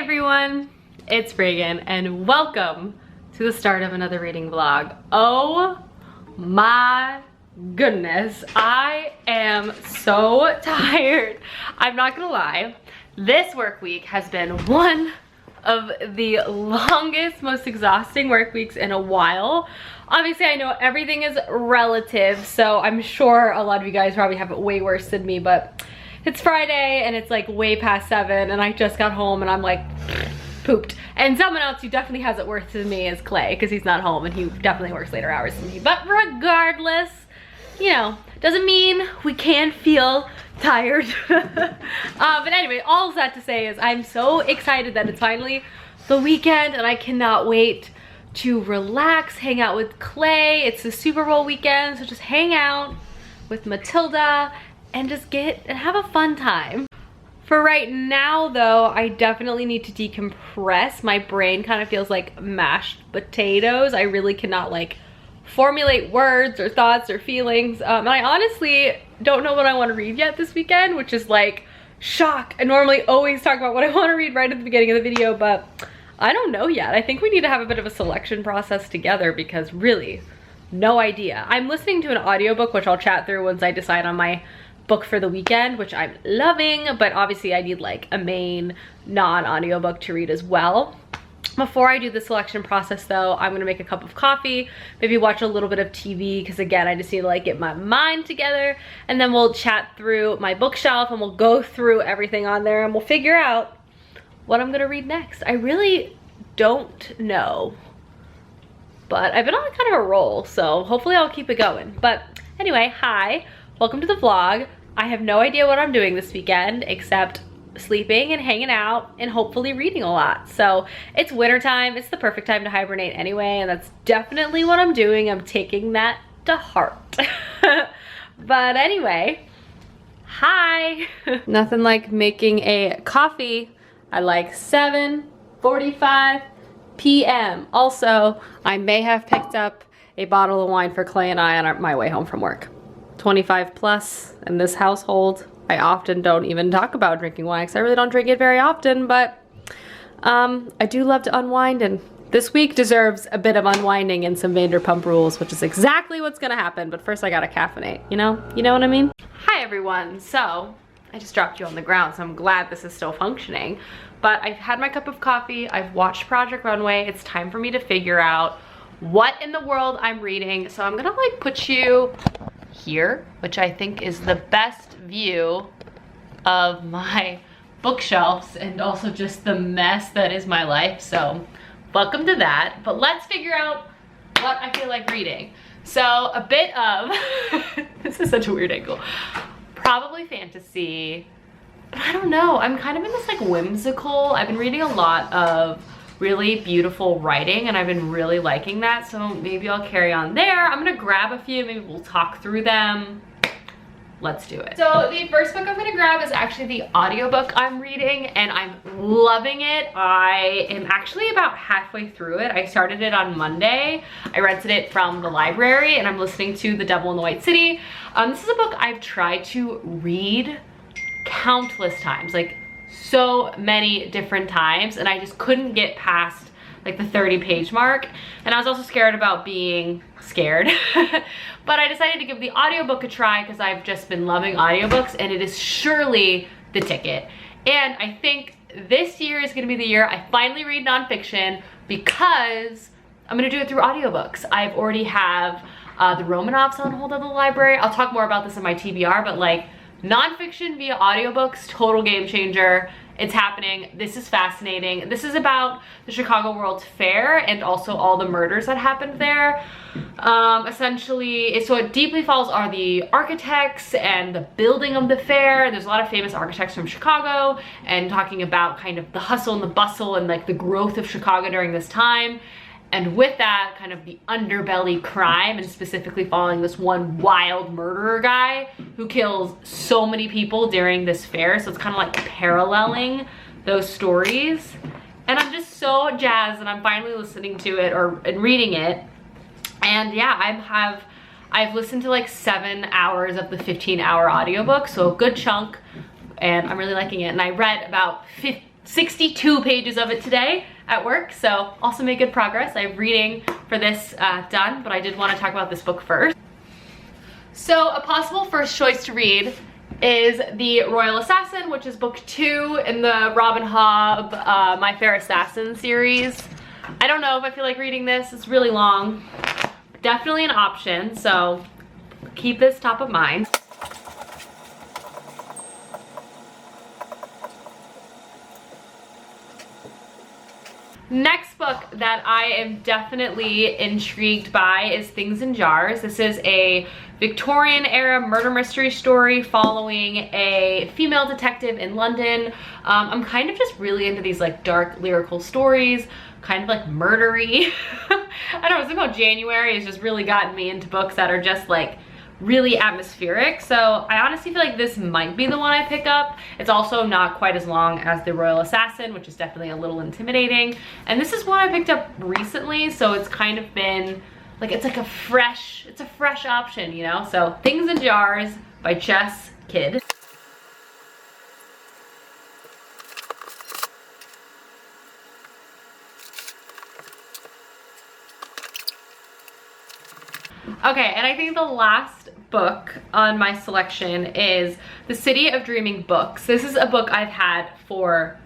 everyone, it's Reagan and welcome to the start of another reading vlog. Oh my goodness, I am so tired. I'm not gonna lie, this work week has been one of the longest, most exhausting work weeks in a while. Obviously, I know everything is relative, so I'm sure a lot of you guys probably have it way worse than me, but it's Friday and it's like way past 7 and I just got home and I'm like pooped. And someone else who definitely has it worse than me is Clay, because he's not home and he definitely works later hours than me. But regardless, you know, doesn't mean we can't feel tired. But anyway, all that to say is I'm so excited that it's finally the weekend and I cannot wait to relax, hang out with Clay. It's the Super Bowl weekend, so just hang out with Matilda and just get and have a fun time. For right now though, I definitely need to decompress. My brain kind of feels like mashed potatoes. I really cannot like formulate words or thoughts or feelings. And I honestly don't know what I want to read yet this weekend, which is like shock. I normally always talk about what I want to read right at the beginning of the video, but I don't know yet. I think we need to have a bit of a selection process together because really, no idea. I'm listening to an audiobook, which I'll chat through once I decide on my book for the weekend, which I'm loving, but obviously I need like a main non-audiobook to read as well. Before I do the selection process though, I'm gonna make a cup of coffee, maybe watch a little bit of TV, because again, I just need to like get my mind together, and then we'll chat through my bookshelf and we'll go through everything on there and we'll figure out what I'm gonna read next. I really don't know, but I've been on kind of a roll, so hopefully I'll keep it going. But anyway, hi, welcome to the vlog. I have no idea what I'm doing this weekend except sleeping and hanging out and hopefully reading a lot. So it's winter time, it's the perfect time to hibernate anyway, and that's definitely what I'm doing. I'm taking that to heart. But anyway, hi. Nothing like making a coffee at like 7:45 p.m. Also, I may have picked up a bottle of wine for Clay and I on my way home from work. 25 plus in this household. I often don't even talk about drinking wine because I really don't drink it very often, but I do love to unwind, and this week deserves a bit of unwinding and some Vanderpump Rules, which is exactly what's gonna happen. But first I gotta caffeinate, you know what I mean? Hi everyone. So I just dropped you on the ground, so I'm glad this is still functioning. But I've had my cup of coffee, I've watched Project Runway. It's time for me to figure out what in the world I'm reading. So I'm gonna like put you here, which I think is the best view of my bookshelves and also just the mess that is my life. So welcome to that. But let's figure out what I feel like reading. So a bit of, this is such a weird angle, probably fantasy, but I don't know. I'm kind of in this like whimsical, I've been reading a lot of really beautiful writing and I've been really liking that, so maybe I'll carry on there. I'm gonna grab a few, maybe we'll talk through them. Let's do it. So the first book I'm gonna grab is actually the audiobook I'm reading and I'm loving it. I am actually about halfway through it. I started it on Monday. I rented it from the library and I'm listening to The Devil in the White City. This is a book I've tried to read countless times, like so many different times, and I just couldn't get past like the 30-page mark, and I was also scared about being scared. But I decided to give the audiobook a try because I've just been loving audiobooks and it is surely the ticket. And I think this year is gonna be the year I finally read nonfiction because I'm gonna do it through audiobooks. I've already have the Romanovs on hold at the library. I'll talk more about this in my TBR, but like nonfiction via audiobooks, total game changer. It's happening. This is fascinating. This is about the Chicago World's Fair and also all the murders that happened there. Essentially, so it deeply follows are the architects and the building of the fair. There's a lot of famous architects from Chicago and talking about kind of the hustle and the bustle and like the growth of Chicago during this time. And with that, kind of the underbelly crime, and specifically following this one wild murderer guy who kills so many people during this fair. So it's kind of like paralleling those stories. And I'm just so jazzed and I'm finally listening to it and reading it. And yeah, I've listened to like 7 hours of the 15-hour audiobook, so a good chunk, and I'm really liking it. And I read about 62 pages of it today at work, so also made good progress. I have reading for this done, but I did want to talk about this book first. So a possible first choice to read is The Royal Assassin, which is book 2 in the Robin Hobb My Fair Assassin series. I don't know if I feel like reading this. It's really long. Definitely an option, so keep this top of mind. Next book that I am definitely intrigued by is Things in Jars. This is a Victorian era murder mystery story following a female detective in London. I'm kind of just really into these like dark lyrical stories, kind of like murdery. I don't know, somehow January has just really gotten me into books that are just like really atmospheric, so I honestly feel like this might be the one I pick up. It's also not quite as long as The Royal Assassin, which is definitely a little intimidating, and this is one I picked up recently, so it's kind of been like, it's a fresh option, you know? So Things in Jars by Chess Kidd. Okay, and I think the last book on my selection is The City of Dreaming Books. This is a book I've had for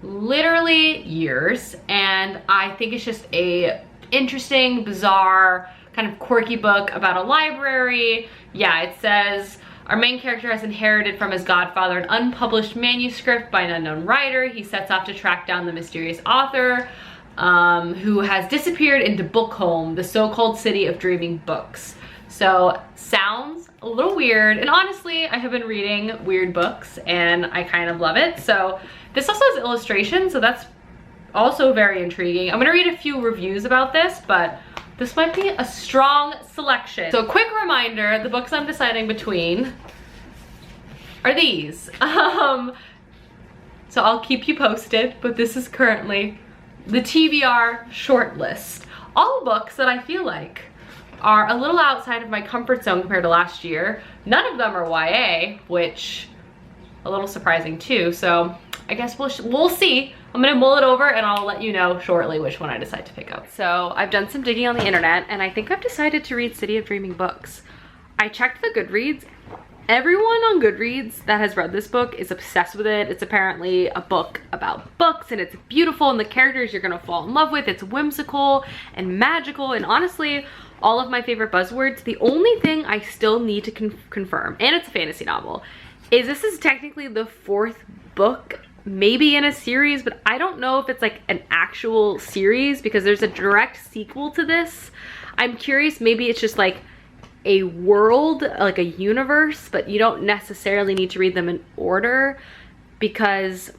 literally years, and I think it's just a interesting, bizarre, kind of quirky book about a library. Yeah, it says, our main character has inherited from his godfather an unpublished manuscript by an unknown writer. He sets off to track down the mysterious author, who has disappeared into Bookholm, the so-called city of dreaming books. So sounds a little weird, and honestly I have been reading weird books and I kind of love it. So this also has illustrations, so that's also very intriguing. I'm gonna read a few reviews about this, but this might be a strong selection. So a quick reminder, the books I'm deciding between are these. So I'll keep you posted, but this is currently the TBR shortlist. All books that I feel like are a little outside of my comfort zone compared to last year. None of them are YA, which a little surprising too. So I guess we'll see. I'm gonna mull it over and I'll let you know shortly which one I decide to pick up. So I've done some digging on the internet and I think I've decided to read City of Dreaming Books. I checked the Goodreads. Everyone on Goodreads that has read this book is obsessed with it. It's apparently a book about books and it's beautiful and the characters you're gonna fall in love with. It's whimsical and magical and honestly, all of my favorite buzzwords. The only thing I still need to confirm, and it's a fantasy novel, is this is technically the 4th book, maybe in a series, but I don't know if it's like an actual series because there's a direct sequel to this. I'm curious, maybe it's just like a world, like a universe, but you don't necessarily need to read them in order because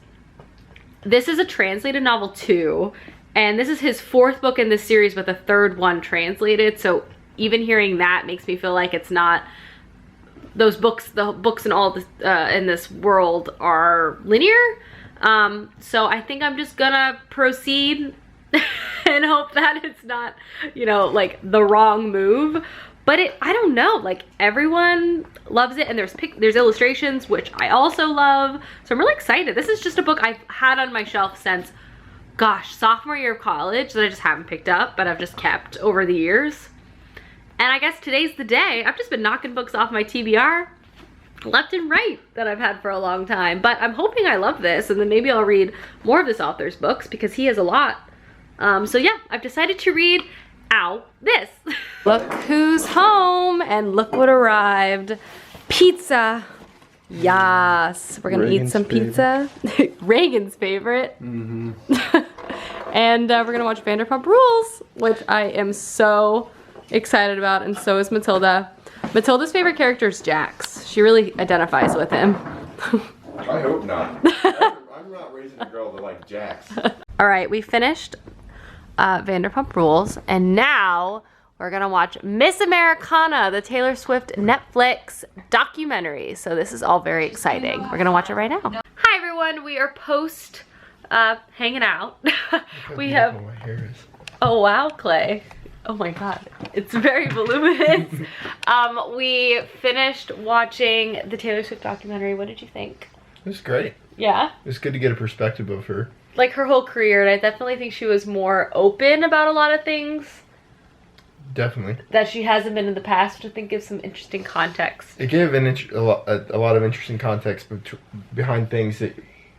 this is a translated novel too, and this is his 4th book in this series with a 3rd one translated, so even hearing that makes me feel like it's not those books, the books in all this in this world are linear. So I think I'm just gonna proceed and hope that it's not, you know, like the wrong move. But I don't know, like everyone loves it and there's illustrations, which I also love. So I'm really excited. This is just a book I've had on my shelf since, gosh, sophomore year of college that I just haven't picked up, but I've just kept over the years. And I guess today's the day. I've just been knocking books off my TBR left and right that I've had for a long time. But I'm hoping I love this and then maybe I'll read more of this author's books because he has a lot. So yeah, I've decided to read this. Look who's home and look what arrived. Pizza. Yes, we're gonna eat some pizza. Reagan's favorite. Mm-hmm. And we're gonna watch Vanderpump Rules, which I am so excited about, and so is Matilda. Matilda's favorite character is Jax. She really identifies with him. I hope not. I'm not raising a girl to like Jax. All right, we finished Vanderpump Rules, and now we're gonna watch Miss Americana, the Taylor Swift Netflix documentary. So this is all very exciting. We're gonna watch it right now. Hi everyone, we are post hanging out. We have, oh wow, Clay. Oh my god, it's very voluminous. We finished watching the Taylor Swift documentary. What did you think? It was great. Yeah. It was good to get a perspective of her. Like her whole career, and I definitely think she was more open about a lot of things. Definitely. That she hasn't been in the past, which I think gives some interesting context. It gave a lot of interesting context behind things that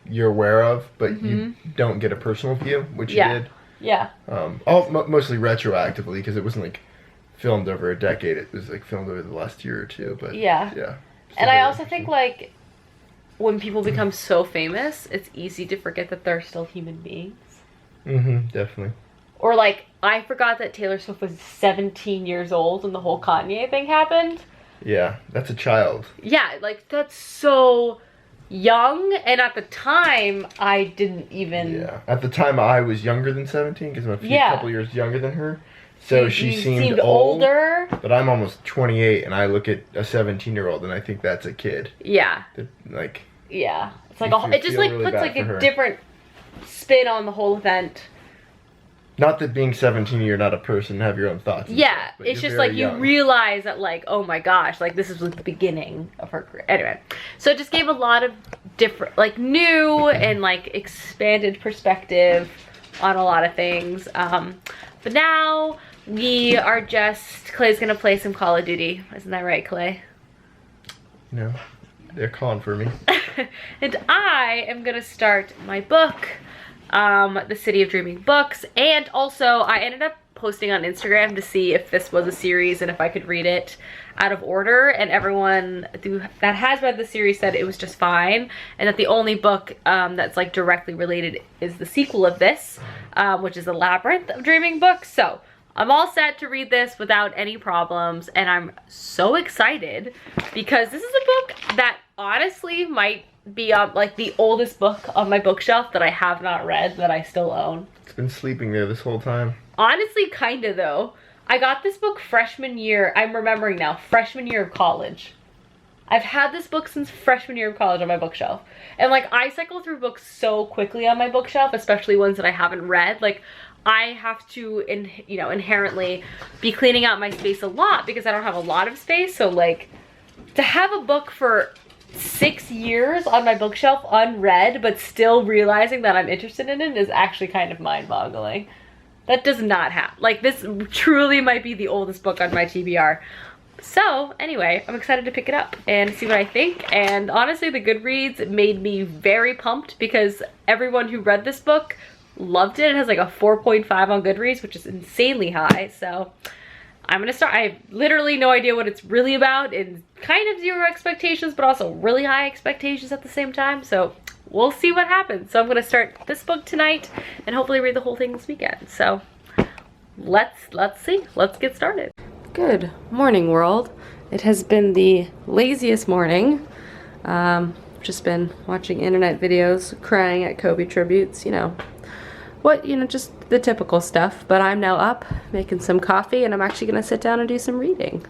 you're aware of, but you don't get a personal view, which you did. Yeah. Mostly retroactively, because it wasn't like filmed over a decade. It was like filmed over the last year or two. But yeah. And I also think like when people become so famous, it's easy to forget that they're still human beings. Definitely. Or like, I forgot that Taylor Swift was 17 years old when the whole Kanye thing happened. Yeah, that's a child. Yeah, like that's so young, and at the time, I didn't even... Yeah, at the time I was younger than 17, because I'm a couple years younger than her. So she seemed older. But I'm almost 28, and I look at a 17-year-old, and I think that's a kid. Yeah. Like... Yeah. It's like it just like really puts like a different spin on the whole event. Not that being 17 you're not a person and have your own thoughts. Yeah, stuff, it's just like young. You realize that like, oh my gosh, like this is like the beginning of her career. Anyway, so it just gave a lot of different, like new and like expanded perspective on a lot of things. But now we are Clay's gonna play some Call of Duty. Isn't that right, Clay? No, they're calling for me. And I am gonna start my book. The City of Dreaming books, and also I ended up posting on Instagram to see if this was a series and if I could read it out of order, and everyone that has read the series said it was just fine, and that the only book that's like directly related is the sequel of this, which is the Labyrinth of Dreaming books. So I'm all set to read this without any problems, and I'm so excited because this is a book that honestly might be like the oldest book on my bookshelf that I have not read that I still own. It's been sleeping there this whole time. Honestly, kinda though. I got this book freshman year, I'm remembering now, freshman year of college. I've had this book since freshman year of college on my bookshelf. And like I cycle through books so quickly on my bookshelf, especially ones that I haven't read. Like I have to, inherently be cleaning out my space a lot because I don't have a lot of space. So like to have a book for 6 years on my bookshelf unread but still realizing that I'm interested in it is actually kind of mind-boggling. That does not happen. Like this truly might be the oldest book on my TBR. So anyway, I'm excited to pick it up and see what I think. And honestly, the Goodreads made me very pumped because everyone who read this book loved it. It has like a 4.5 on Goodreads, which is insanely high. So I'm gonna start. I have literally no idea what it's really about, and kind of zero expectations, but also really high expectations at the same time. So we'll see what happens. So I'm gonna start this book tonight and hopefully read the whole thing this weekend. So let's see. Let's get started. Good morning, world. It has been the laziest morning. Just been watching internet videos, crying at Kobe tributes, just the typical stuff. But I'm now up making some coffee, and I'm actually gonna sit down and do some reading.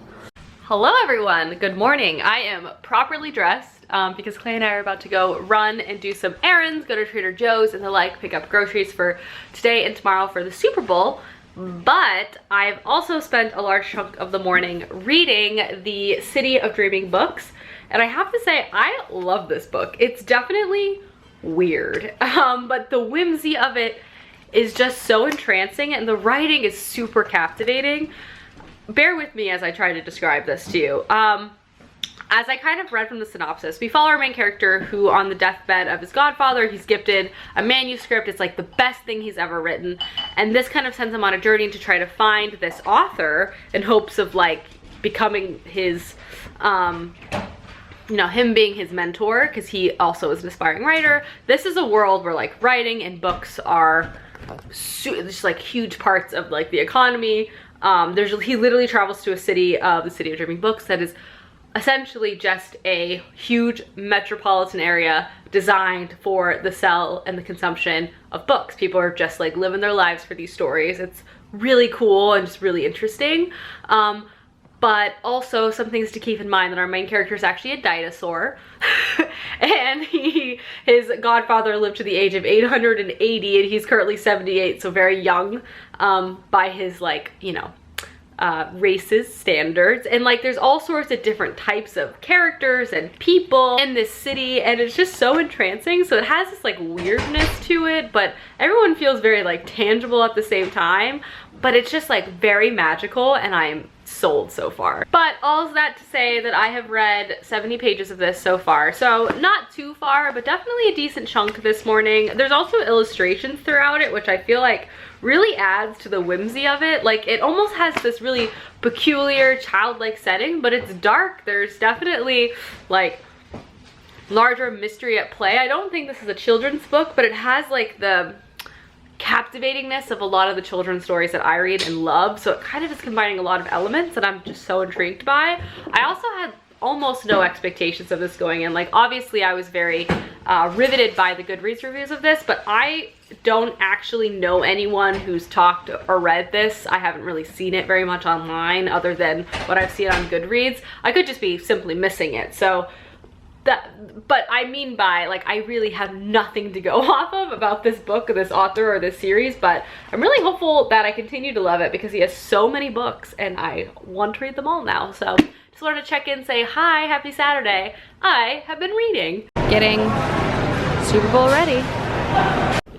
Hello everyone, good morning. I am properly dressed because Clay and I are about to go run and do some errands, go to Trader Joe's and the like, pick up groceries for today and tomorrow for the Super Bowl. But I've also spent a large chunk of the morning reading the City of Dreaming books, and I have to say I love this book. It's definitely weird, but the whimsy of it is just so entrancing, and the writing is super captivating. Bear with me as I try to describe this to you. As I kind of read from the synopsis, we follow our main character who, on the deathbed of his godfather, he's gifted a manuscript. It's like the best thing he's ever written, and this kind of sends him on a journey to try to find this author in hopes of like becoming his him being his mentor, because he also is an aspiring writer. This is a world where like writing and books are just like huge parts of like the economy. He literally travels to a city, the City of Dreaming books, that is essentially just a huge metropolitan area designed for the sell and the consumption of books. People are just like living their lives for these stories. It's really cool and just really interesting. But also some things to keep in mind, that our main character is actually a dinosaur and his godfather lived to the age of 880 and he's currently 78, so very young by his races, standards, and like there's all sorts of different types of characters and people in this city, and it's just so entrancing. So it has this like weirdness to it, but everyone feels very like tangible at the same time, but it's just like very magical, and I'm sold so far. But all of that to say that I have read 70 pages of this so far, so not too far, but definitely a decent chunk this morning. There's also illustrations throughout it, which I feel like really adds to the whimsy of it. Like it almost has this really peculiar childlike setting, but it's dark. There's definitely like larger mystery at play. I don't think this is a children's book, but it has like the captivatingness of a lot of the children's stories that I read and love. So it kind of is combining a lot of elements that I'm just so intrigued by. I also had almost no expectations of this going in. Like obviously I was very riveted by the Goodreads reviews of this, but I don't actually know anyone who's talked or read this. I haven't really seen it very much online other than what I've seen on Goodreads. I could just be simply missing it. So but I mean by like I really have nothing to go off of about this book or this author or this series, but I'm really hopeful that I continue to love it because he has so many books and I want to read them all now. So just wanted to check in, say hi, happy Saturday. I have been reading. Getting Super Bowl ready.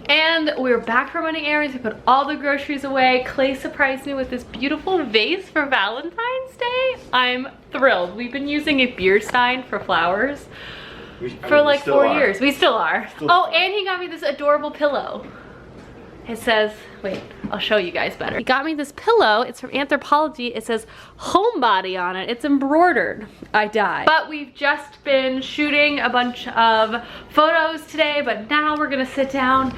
And we're back from running errands. We put all the groceries away. Clay surprised me with this beautiful vase for Valentine's Day. I'm thrilled. We've been using a beer stein for flowers for like 4 years. We still are. Oh, and he got me this adorable pillow. It says, wait, I'll show you guys better. He got me this pillow. It's from Anthropology. It says homebody on it. It's embroidered. I died. But we've just been shooting a bunch of photos today, but now we're gonna sit down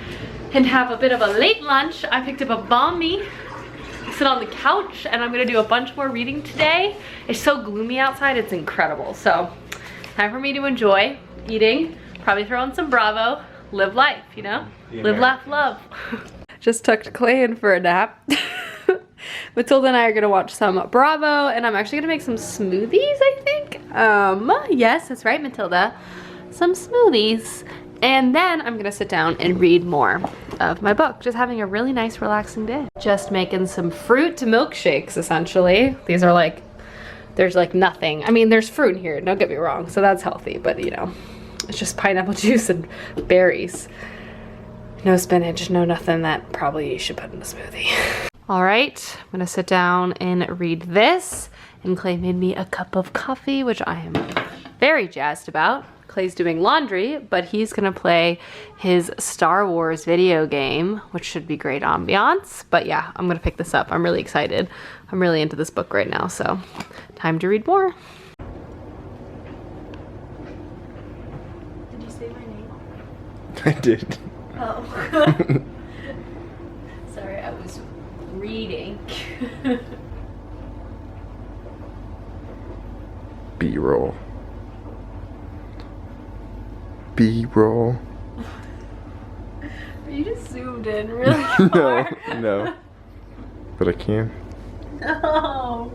and have a bit of a late lunch. I picked up a banh mi, sit on the couch, and I'm gonna do a bunch more reading today. It's so gloomy outside, it's incredible. So time for me to enjoy eating, probably throw in some Bravo, live life, you know? Live, laugh, love. Just tucked Clay in for a nap. Matilda and I are gonna watch some Bravo, and I'm actually gonna make some smoothies, I think. Yes, that's right, Matilda. Some smoothies. And then I'm gonna sit down and read more of my book. Just having a really nice, relaxing day. Just making some fruit milkshakes, essentially. These are like, there's like nothing. I mean, there's fruit in here, don't get me wrong, so that's healthy, but you know, it's just pineapple juice and berries. No spinach, no nothing that probably you should put in a smoothie. All right, I'm gonna sit down and read this. And Clay made me a cup of coffee, which I am very jazzed about. Clay's doing laundry, but he's gonna play his Star Wars video game, which should be great ambiance. But yeah, I'm gonna pick this up. I'm really excited. I'm really into this book right now, so time to read more. Did you say my name? I did. Oh. Sorry, I was reading. B-roll. B-roll. You just zoomed in really far. No. But I can. No.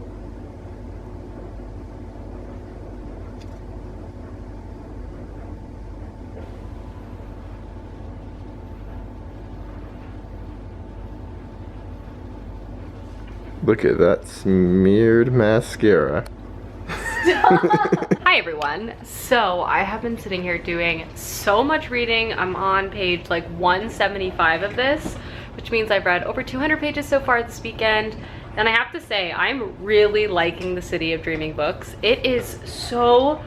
Look at that smeared mascara. Hi everyone. So I have been sitting here doing so much reading. I'm on page like 175 of this, which means I've read over 200 pages so far this weekend. And I have to say, I'm really liking the City of Dreaming books. It is so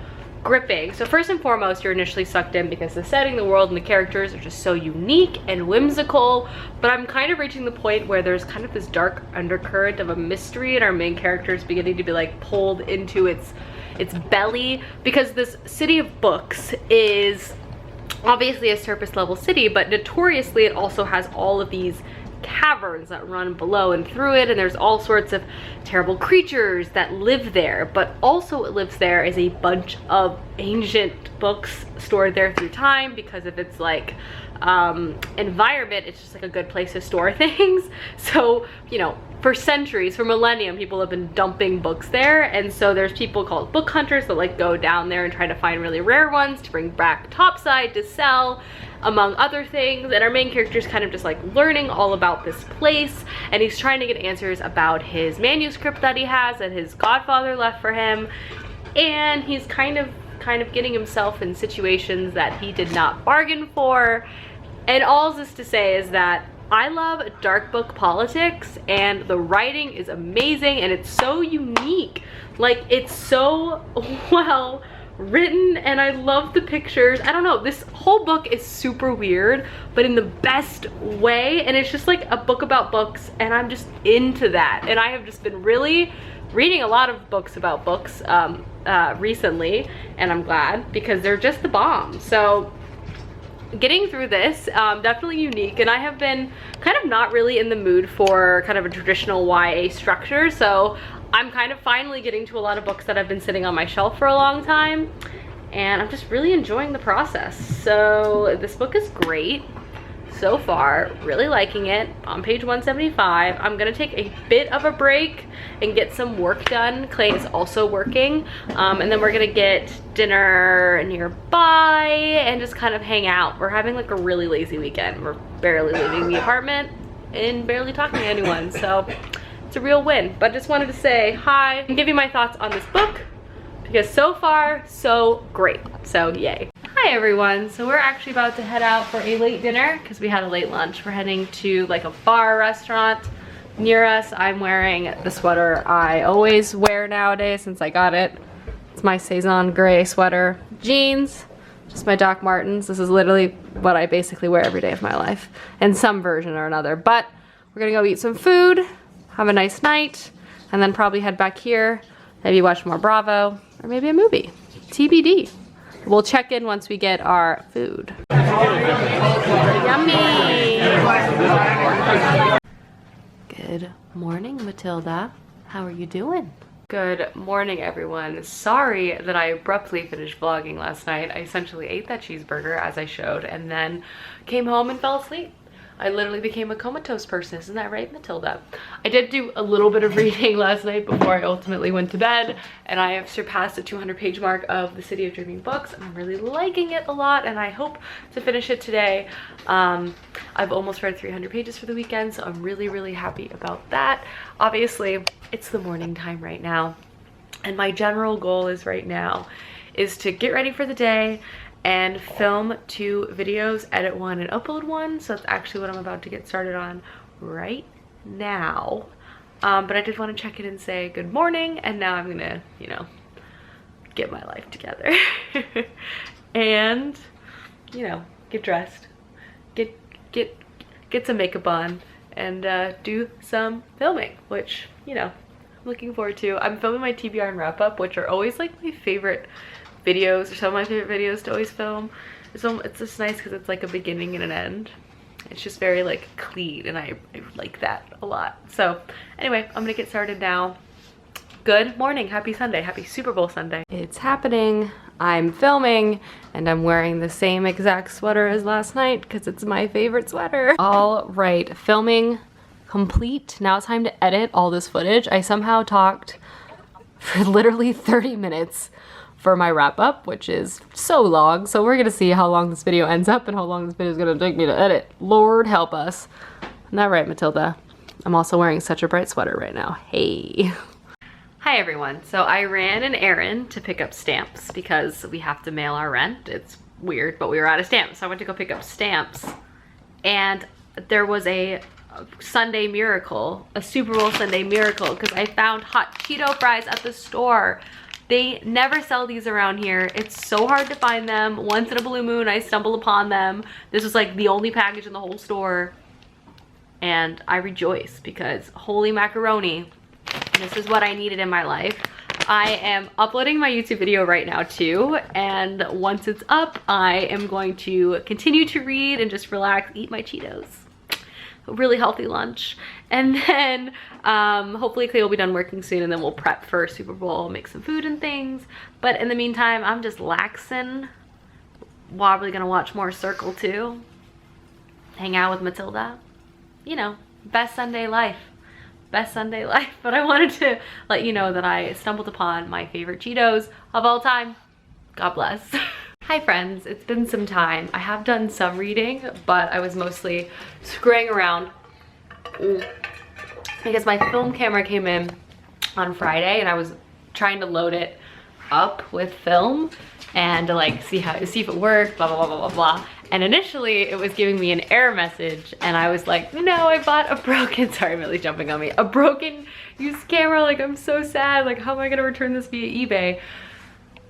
gripping. So first and foremost, you're initially sucked in because the setting, the world, and the characters are just so unique and whimsical. But I'm kind of reaching the point where there's kind of this dark undercurrent of a mystery, and our main character is beginning to be like pulled into its belly, because this city of books is obviously a surface level city, but notoriously it also has all of these caverns that run below and through it, and there's all sorts of terrible creatures that live there. But also what lives there is a bunch of ancient books stored there through time, because of its like environment. It's just like a good place to store things. So, you know, for centuries, for millennium, people have been dumping books there, and so there's people called book hunters that like go down there and try to find really rare ones to bring back topside to sell. among other things, and our main character is kind of just like learning all about this place, and he's trying to get answers about his manuscript that he has that his godfather left for him, and he's kind of getting himself in situations that he did not bargain for. And all this to say is that I love dark book politics, and the writing is amazing, and it's so unique. Like, it's so well written, and I love the pictures. I don't know, this whole book is super weird, but in the best way, and it's just like a book about books, and I'm just into that. And I have just been really reading a lot of books about books recently, and I'm glad, because they're just the bomb. So getting through this, definitely unique, and I have been kind of not really in the mood for kind of a traditional YA structure, so I'm kind of finally getting to a lot of books that have been sitting on my shelf for a long time, and I'm just really enjoying the process. So this book is great so far, really liking it. On page 175, I'm gonna take a bit of a break and get some work done. Clay is also working, and then we're gonna get dinner nearby and just kind of hang out. We're having like a really lazy weekend. We're barely leaving the apartment and barely talking to anyone, so it's a real win. But just wanted to say hi and give you my thoughts on this book, because so far, so great. So yay. Hi everyone, so we're actually about to head out for a late dinner because we had a late lunch. We're heading to like a bar restaurant near us. I'm wearing the sweater I always wear nowadays since I got it. It's my Saison gray sweater. Jeans, just my Doc Martens. This is literally what I basically wear every day of my life in some version or another. But we're gonna go eat some food, have a nice night, and then probably head back here, maybe watch more Bravo, or maybe a movie. TBD. We'll check in once we get our food. Yummy! Good morning, Matilda. How are you doing? Good morning, everyone. Sorry that I abruptly finished vlogging last night. I essentially ate that cheeseburger as I showed, and then came home and fell asleep. I literally became a comatose person. Isn't that right, Matilda? I did do a little bit of reading last night before I ultimately went to bed, and I have surpassed the 200-page mark of The City of Dreaming books, and I'm really liking it a lot, and I hope to finish it today. I've almost read 300 pages for the weekend, so I'm really, really happy about that. Obviously, it's the morning time right now, and my general goal is right now is to get ready for the day and film 2 videos, edit 1, and upload 1. So that's actually what I'm about to get started on right now. But I did want to check in and say good morning, and now I'm gonna, you know, get my life together and, you know, get dressed, get some makeup on, and do some filming, which, you know, I'm looking forward to. I'm filming my TBR and wrap up, which are always like my favorite videos, or some of my favorite videos to always film. It's just nice because it's like a beginning and an end. It's just very like clean, and I like that a lot. So anyway, I'm gonna get started now. Good morning, happy Sunday, happy Super Bowl Sunday. It's happening. I'm filming, and I'm wearing the same exact sweater as last night because it's my favorite sweater. All right, filming complete. Now it's time to edit all this footage. I somehow talked for literally 30 minutes for my wrap up, which is so long. So we're gonna see how long this video ends up and how long this video is gonna take me to edit. Lord help us. Isn't that right, Matilda? I'm also wearing such a bright sweater right now. Hey. Hi everyone. So I ran an errand to pick up stamps because we have to mail our rent. It's weird, but we were out of stamps. So I went to go pick up stamps, and there was a Sunday miracle, a Super Bowl Sunday miracle, because I found hot Cheeto fries at the store. They never sell these around here. It's so hard to find them. Once in a blue moon, I stumbled upon them. This was like the only package in the whole store. And I rejoice because holy macaroni, this is what I needed in my life. I am uploading my YouTube video right now too. And once it's up, I am going to continue to read and just relax, eat my Cheetos. A really healthy lunch, and then hopefully Clay will be done working soon, and then we'll prep for Super Bowl, make some food and things. But in the meantime, I'm just laxing. Probably gonna watch more Circle 2, hang out with Matilda, you know, best Sunday life, best Sunday life. But I wanted to let you know that I stumbled upon my favorite Cheetos of all time. God bless. Hi friends, it's been some time. I have done some reading, but I was mostly screwing around because my film camera came in on Friday and I was trying to load it up with film and to like see if it worked, blah, blah, blah, blah, blah, blah. And initially it was giving me an error message and I was like, no, I bought a broken, sorry, Millie jumping on me, a broken used camera. Like, I'm so sad. Like, how am I gonna return this via eBay?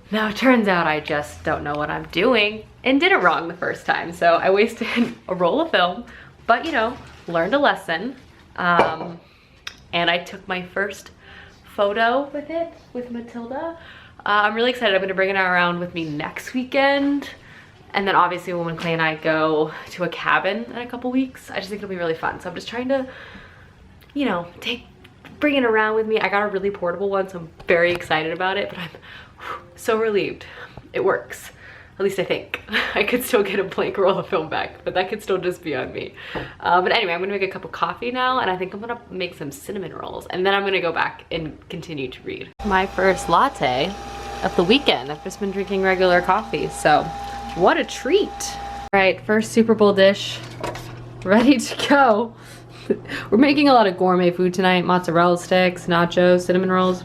Now it turns out I just don't know what I'm doing and did it wrong the first time. So I wasted a roll of film, but you know, learned a lesson. And I took my first photo with it, with Matilda. I'm really excited. I'm gonna bring it around with me next weekend. And then obviously when Clay and I go to a cabin in a couple weeks, I just think it'll be really fun. So I'm just trying to, you know, bring it around with me. I got a really portable one, so I'm very excited about it, but I'm so relieved it works. At least I think. I could still get a blank roll of film back, but that could still just be on me. But anyway, I'm gonna make a cup of coffee now, and I think I'm gonna make some cinnamon rolls, and then I'm gonna go back and continue to read. My first latte of the weekend. I've just been drinking regular coffee, so what a treat. All right, first Super Bowl dish, ready to go. We're making a lot of gourmet food tonight. Mozzarella sticks, nachos, cinnamon rolls.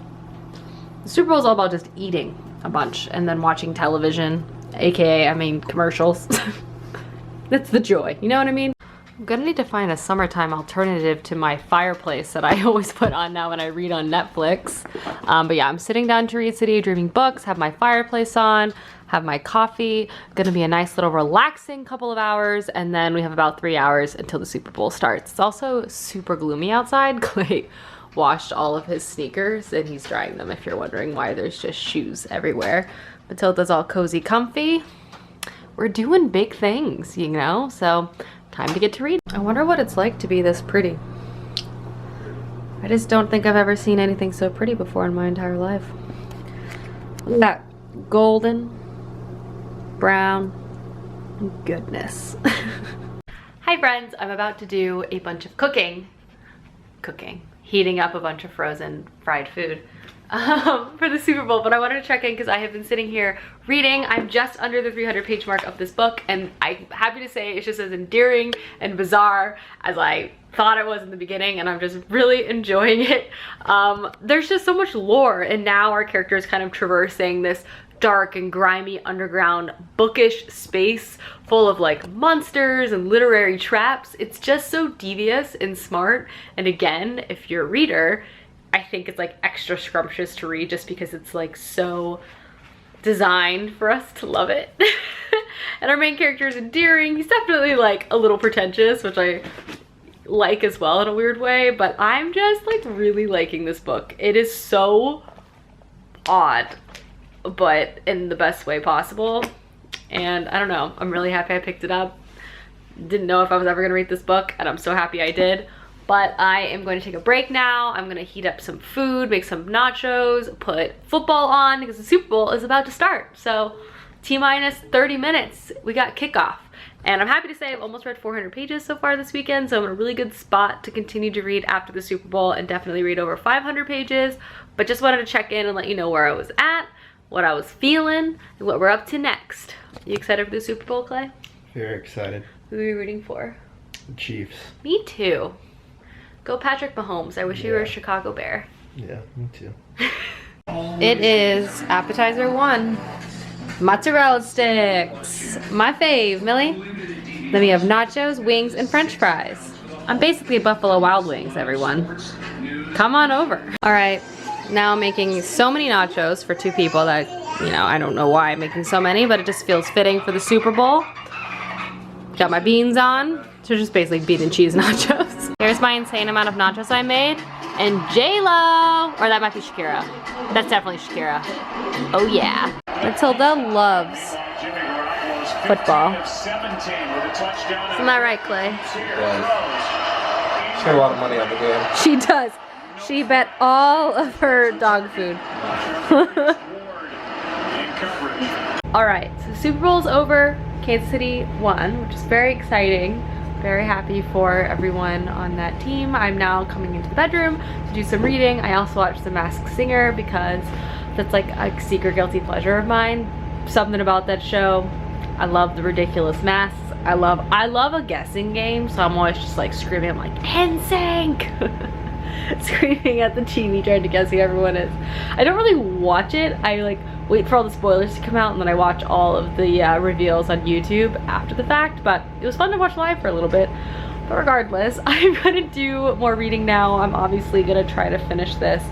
The Super Bowl is all about just eating a bunch and then watching television, AKA, I mean, commercials. That's the joy, you know what I mean? I'm gonna need to find a summertime alternative to my fireplace that I always put on now when I read on Netflix. But yeah, I'm sitting down to read City of Dreaming books, have my fireplace on, have my coffee. Gonna be a nice little relaxing couple of hours, and then we have about 3 hours until the Super Bowl starts. It's also super gloomy outside. Clay washed all of his sneakers and he's drying them, if you're wondering why there's just shoes everywhere. Matilda's all cozy comfy. We're doing big things, you know, so time to get to read. I wonder what it's like to be this pretty. I just don't think I've ever seen anything so pretty before in my entire life. Look at that golden, brown, goodness. Hi friends, I'm about to do a bunch of heating up a bunch of frozen fried food for the Super Bowl, but I wanted to check in because I have been sitting here reading. I'm just under the 300-page mark of this book, and I'm happy to say it's just as endearing and bizarre as I thought it was in the beginning, and I'm just really enjoying it. There's just so much lore, and now our character is kind of traversing this dark and grimy underground bookish space full of like monsters and literary traps. It's just so devious and smart, and again, if you're a reader, I think it's like extra scrumptious to read just because it's like so designed for us to love it. And our main character is endearing. He's definitely like a little pretentious, which I like as well in a weird way, but I'm just like really liking this book. It is so odd, but in the best way possible. And I don't know, I'm really happy I picked it up. Didn't know if I was ever gonna read this book, and I'm so happy I did. But I am going to take a break now. I'm gonna heat up some food, make some nachos, put football on because the Super Bowl is about to start. So T-minus 30 minutes, we got kickoff. And I'm happy to say I've almost read 400 pages so far this weekend, so I'm in a really good spot to continue to read after the Super Bowl and definitely read over 500 pages. But just wanted to check in and let you know where I was at, what I was feeling, and what we're up to next. You excited for the Super Bowl, Clay? Very excited. Who are you rooting for? The Chiefs. Me too. Go Patrick Mahomes. I wish you were a Chicago Bear. Yeah, me too. It is appetizer 1. Mozzarella sticks. My fave, Millie. Then we have nachos, wings, and french fries. I'm basically Buffalo Wild Wings, everyone. Come on over. All right, now I'm making so many nachos for 2 people that, you know, I don't know why I'm making so many, but it just feels fitting for the Super Bowl. Got my beans on. So just basically bean and cheese nachos. Here's my insane amount of nachos I made. And J-Lo, or that might be Shakira. That's definitely Shakira. Oh yeah. Matilda loves football. Isn't that right, Clay? She got a lot of money on the game. She does. She bet all of her dog food. All right, so Super Bowl's over. Kansas City won, which is very exciting. Very happy for everyone on that team. I'm now coming into the bedroom to do some reading. I also watched The Masked Singer because that's like a secret guilty pleasure of mine. something about that show. I love the ridiculous masks. I love a guessing game, so I'm always just like screaming. I'm like, NSYNC! Screaming at the TV trying to guess who everyone is. I don't really watch it. I like wait for all the spoilers to come out, and then I watch all of the reveals on YouTube after the fact, but it was fun to watch live for a little bit. But regardless, I'm gonna do more reading now. I'm obviously gonna try to finish this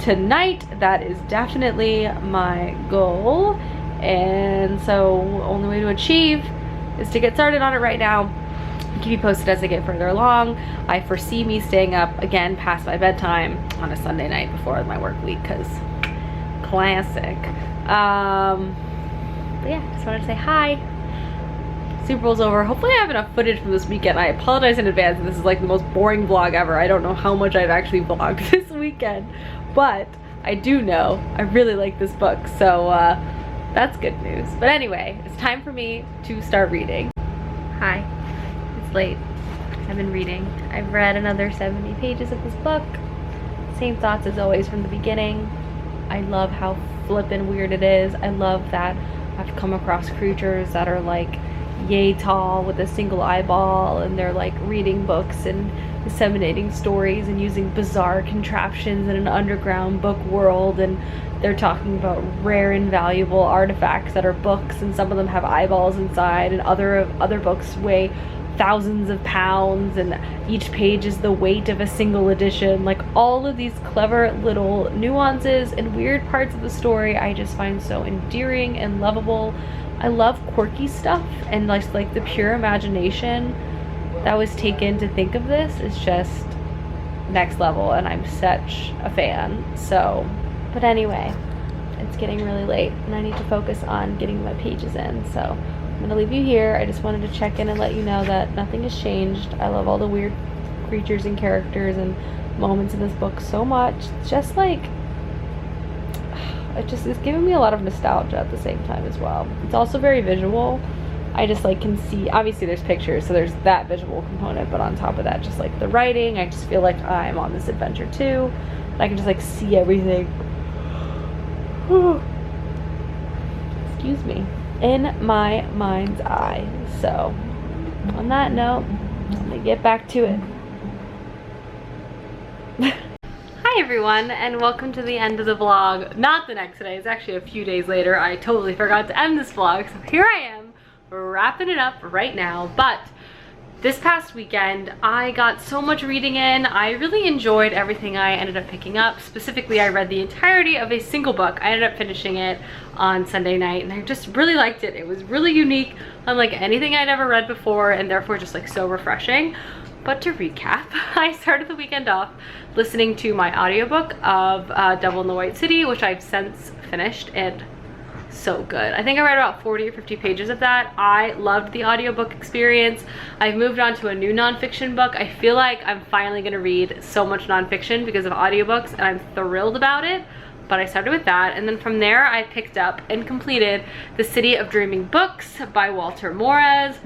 tonight. That is definitely my goal. And so only way to achieve is to get started on it right now. I'll keep you posted as I get further along. I foresee me staying up again past my bedtime on a Sunday night before my work week, because classic. But yeah, just wanted to say hi. Super Bowl's over. Hopefully I have enough footage from this weekend. I apologize in advance. This is like the most boring vlog ever. I don't know how much I've actually vlogged this weekend, but I do know I really like this book, so that's good news. But anyway, it's time for me to start reading. Hi, it's late. I've been reading. I've read another 70 pages of this book. Same thoughts as always from the beginning. I love how flippin' weird it is. I love that I've come across creatures that are like yay tall with a single eyeball, and they're like reading books and disseminating stories and using bizarre contraptions in an underground book world, and they're talking about rare and valuable artifacts that are books, and some of them have eyeballs inside, and other books weigh thousands of pounds, and each page is the weight of a single edition. Like all of these clever little nuances and weird parts of the story I just find so endearing and lovable. I love quirky stuff, and like the pure imagination that was taken to think of this is just next level, and I'm such a fan. So, but anyway, it's getting really late and I need to focus on getting my pages in, so I'm gonna leave you here. I just wanted to check in and let you know that nothing has changed. I love all the weird creatures and characters and moments in this book so much. It's just like, it's giving me a lot of nostalgia at the same time as well. It's also very visual. I just like can see, obviously there's pictures, so there's that visual component, but on top of that, just like the writing, I just feel like I'm on this adventure too. I can just like see everything. Excuse me. In my mind's eye. So on that note, let me get back to it. Hi everyone, and welcome to the end of the vlog. Not the next day, it's actually a few days later. I totally forgot to end this vlog, so here I am wrapping it up right now. But this past weekend I got so much reading in. I really enjoyed everything I ended up picking up. Specifically, I read the entirety of a single book. I ended up finishing it on Sunday night, and I just really liked it. It was really unique, unlike anything I'd ever read before, and therefore just like so refreshing. But to recap, I started the weekend off listening to my audiobook of Devil in the White City, which I've since finished, and so good. I think I read about 40 or 50 pages of that. I loved the audiobook experience. I've moved on to a new nonfiction book. I feel like I'm finally gonna read so much nonfiction because of audiobooks, and I'm thrilled about it. But I started with that, and then from there I picked up and completed The City of Dreaming Books by Walter Moores.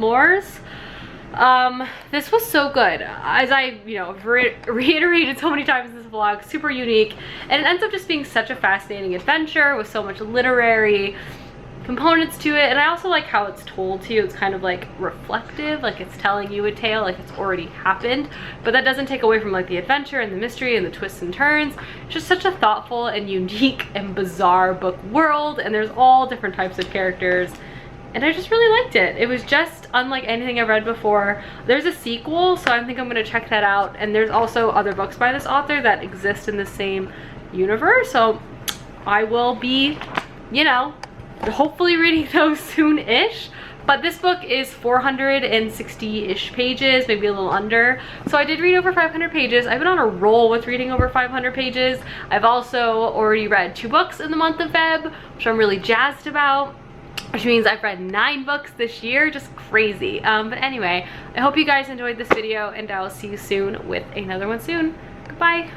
This was so good. As I, reiterated so many times in this vlog, super unique, and it ends up just being such a fascinating adventure with so much literary components to it. And I also like how it's told to you. It's kind of like reflective, like it's telling you a tale like it's already happened, but that doesn't take away from like the adventure and the mystery and the twists and turns. It's just such a thoughtful and unique and bizarre book world, and there's all different types of characters. And I just really liked it. It was just unlike anything I've read before. There's a sequel, so I think I'm gonna check that out. And there's also other books by this author that exist in the same universe. So I will be, hopefully reading those soon-ish. But this book is 460-ish pages, maybe a little under. So I did read over 500 pages. I've been on a roll with reading over 500 pages. I've also already read 2 books in the month of Feb, which I'm really jazzed about, which means I've read 9 books this year. Just crazy. But anyway, I hope you guys enjoyed this video, and I'll see you soon with another one soon. Goodbye.